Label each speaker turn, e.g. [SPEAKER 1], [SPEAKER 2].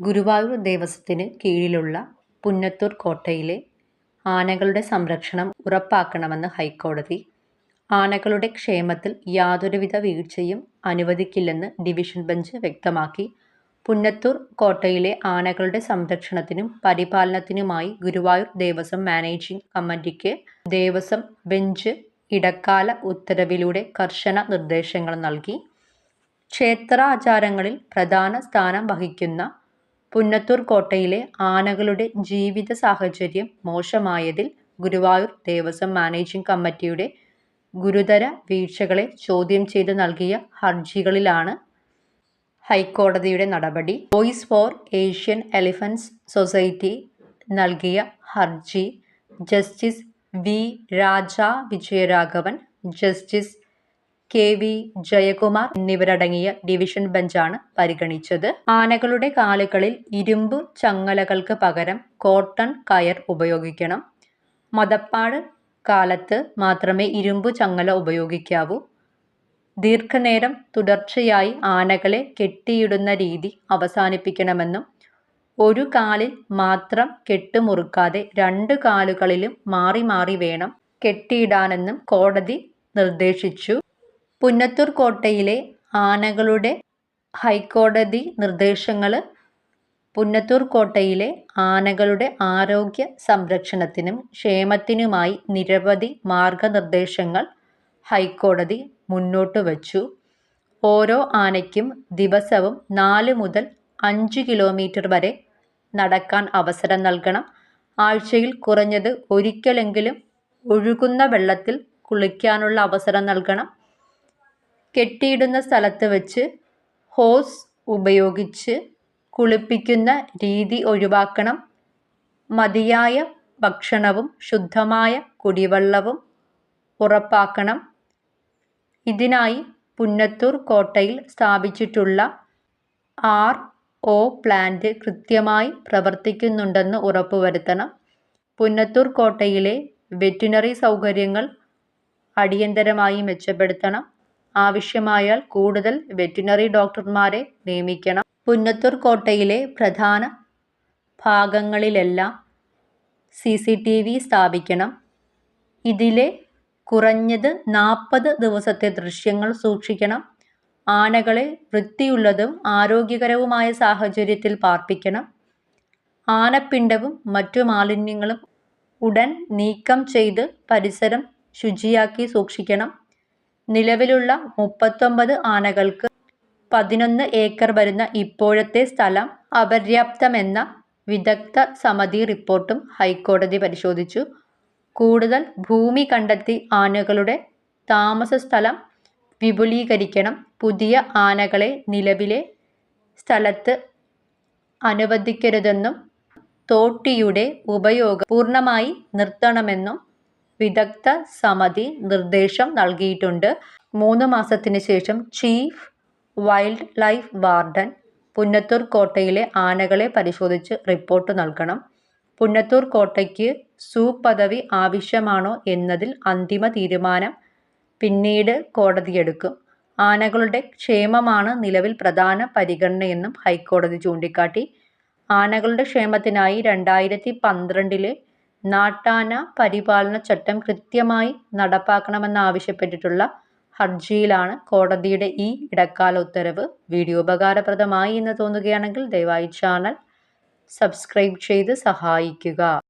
[SPEAKER 1] ഗുരുവായൂർ ദേവസ്വത്തിന് കീഴിലുള്ള പുന്നത്തൂർ കോട്ടയിലെ ആനകളുടെ സംരക്ഷണം ഉറപ്പാക്കണമെന്ന് ഹൈക്കോടതി. ആനകളുടെ ക്ഷേമത്തിൽ യാതൊരുവിധ വീഴ്ചയും അനുവദിക്കില്ലെന്ന് ഡിവിഷൻ ബെഞ്ച് വ്യക്തമാക്കി. പുന്നത്തൂർ കോട്ടയിലെ ആനകളുടെ സംരക്ഷണത്തിനും പരിപാലനത്തിനുമായി ഗുരുവായൂർ ദേവസ്വം മാനേജിംഗ് കമ്മിറ്റിക്ക് ദേവസ്വം ബെഞ്ച് ഇടക്കാല ഉത്തരവിലൂടെ കർശന നിർദ്ദേശങ്ങൾ നൽകി. ക്ഷേത്രാചാരങ്ങളിൽ പ്രധാന സ്ഥാനം വഹിക്കുന്ന പുന്നത്തൂർ കോട്ടയിലെ ആനകളുടെ ജീവിത സാഹചര്യം മോശമായതിൽ ഗുരുവായൂർ ദേവസ്വം മാനേജിംഗ് കമ്മിറ്റിയുടെ ഗുരുതര വീഴ്ചകളെ ചോദ്യം ചെയ്ത് നൽകിയ ഹർജികളിലാണ് ഹൈക്കോടതിയുടെ നടപടി. Voice for Asian elephants society നൽകിയ ഹർജി justice V. Raja Vijayaraghavan, justice K. V. Jayakumar എന്നിവരടങ്ങിയ ഡിവിഷൻ ബെഞ്ചാണ് പരിഗണിച്ചത്. ആനകളുടെ കാലുകളിൽ ഇരുമ്പ് ചങ്ങലകൾക്ക് പകരം കോട്ടൺ കയർ ഉപയോഗിക്കണം. മദപ്പാട് കാലത്ത് മാത്രമേ ഇരുമ്പു ചങ്ങല ഉപയോഗിക്കാവൂ. ദീർഘനേരം തുടർച്ചയായി ആനകളെ കെട്ടിയിടുന്ന രീതി അവസാനിപ്പിക്കണമെന്നും ഒരു കാലിൽ മാത്രം കെട്ട് മുറുക്കാതെ 2 കാലുകളിലും മാറി മാറി വേണം കെട്ടിയിടാനെന്നും കോടതി നിർദ്ദേശിച്ചു. പുന്നത്തൂർ കോട്ടയിലെ ആനകളുടെ ഹൈക്കോടതി നിർദ്ദേശങ്ങൾ: പുന്നത്തൂർ കോട്ടയിലെ ആനകളുടെ ആരോഗ്യ സംരക്ഷണത്തിനും ക്ഷേമത്തിനുമായി നിരവധി മാർഗനിർദ്ദേശങ്ങൾ ഹൈക്കോടതി മുന്നോട്ട് വച്ചു. ഓരോ ആനയ്ക്കും ദിവസവും 4 മുതൽ 5 കിലോമീറ്റർ വരെ നടക്കാൻ അവസരം നൽകണം. ആഴ്ചയിൽ കുറഞ്ഞത് ഒരിക്കലെങ്കിലും ഒഴുകുന്ന വെള്ളത്തിൽ കുളിക്കാനുള്ള അവസരം നൽകണം. കെട്ടിയിടുന്ന സ്ഥലത്ത് വച്ച് ഹോസ് ഉപയോഗിച്ച് കുളിപ്പിക്കുന്ന രീതി ഒഴിവാക്കണം. മതിയായ ഭക്ഷണവും ശുദ്ധമായ കുടിവെള്ളവും ഉറപ്പാക്കണം. ഇതിനായി പുന്നത്തൂർ കോട്ടയിൽ സ്ഥാപിച്ചിട്ടുള്ള RO പ്ലാന്റ് കൃത്യമായി പ്രവർത്തിക്കുന്നുണ്ടെന്ന് ഉറപ്പുവരുത്തണം. പുന്നത്തൂർ കോട്ടയിലെ വെറ്റിനറി സൗകര്യങ്ങൾ അടിയന്തരമായി മെച്ചപ്പെടുത്തണം. ആവശ്യമായാൽ കൂടുതൽ വെറ്റിനറി ഡോക്ടർമാരെ നിയമിക്കണം. പുന്നത്തൂർ കോട്ടയിലെ പ്രധാന ഭാഗങ്ങളിലെല്ലാം CCTV സ്ഥാപിക്കണം. ഇതിലെ കുറഞ്ഞത് 40 ദിവസത്തെ ദൃശ്യങ്ങൾ സൂക്ഷിക്കണം. ആനകളെ വൃത്തിയുള്ളതും ആരോഗ്യകരവുമായ സാഹചര്യത്തിൽ പാർപ്പിക്കണം. ആനപ്പിണ്ടവും മറ്റു മാലിന്യങ്ങളും ഉടൻ നീക്കം ചെയ്ത് പരിസരം ശുചിയാക്കി സൂക്ഷിക്കണം. നിലവിലുള്ള 39 ആനകൾക്ക് 11 ഏക്കർ വരുന്ന ഇപ്പോഴത്തെ സ്ഥലം അപര്യാപ്തമെന്ന വിദഗ്ധ സമിതി റിപ്പോർട്ടും ഹൈക്കോടതി പരിശോധിച്ചു. കൂടുതൽ ഭൂമി കണ്ടെത്തി ആനകളുടെ താമസ സ്ഥലം വിപുലീകരിക്കണം. പുതിയ ആനകളെ നിലവിലെ സ്ഥലത്ത് അനുവദിക്കരുതെന്നും തോട്ടിയുടെ ഉപയോഗം പൂർണ്ണമായി നിർത്തണമെന്നും വിദഗ്ധ സമിതി നിർദ്ദേശം നൽകിയിട്ടുണ്ട്. 3 മാസത്തിന് ശേഷം chief wildlife warden Punnathur കോട്ടയിലെ ആനകളെ പരിശോധിച്ച് റിപ്പോർട്ട് നൽകണം. പുന്നത്തൂർ കോട്ടയ്ക്ക് സൂ പദവി ആവശ്യമാണോ എന്നതിൽ അന്തിമ തീരുമാനം പിന്നീട് കോടതിയെടുക്കും. ആനകളുടെ ക്ഷേമമാണ് നിലവിൽ പ്രധാന പരിഗണനയെന്നും ഹൈക്കോടതി ചൂണ്ടിക്കാട്ടി. ആനകളുടെ ക്ഷേമത്തിനായി 2012 നാട്ടാന പരിപാലന ചട്ടം കൃത്യമായി നടപ്പാക്കണമെന്നാവശ്യപ്പെട്ടിട്ടുള്ള ഹർജിയിലാണ് കോടതിയുടെ ഈ ഇടക്കാല ഉത്തരവ്. വീഡിയോ ഉപകാരപ്രദമായി എന്ന് തോന്നുകയാണെങ്കിൽ ദയവായി ചാനൽ സബ്സ്ക്രൈബ് ചെയ്ത് സഹായിക്കുക.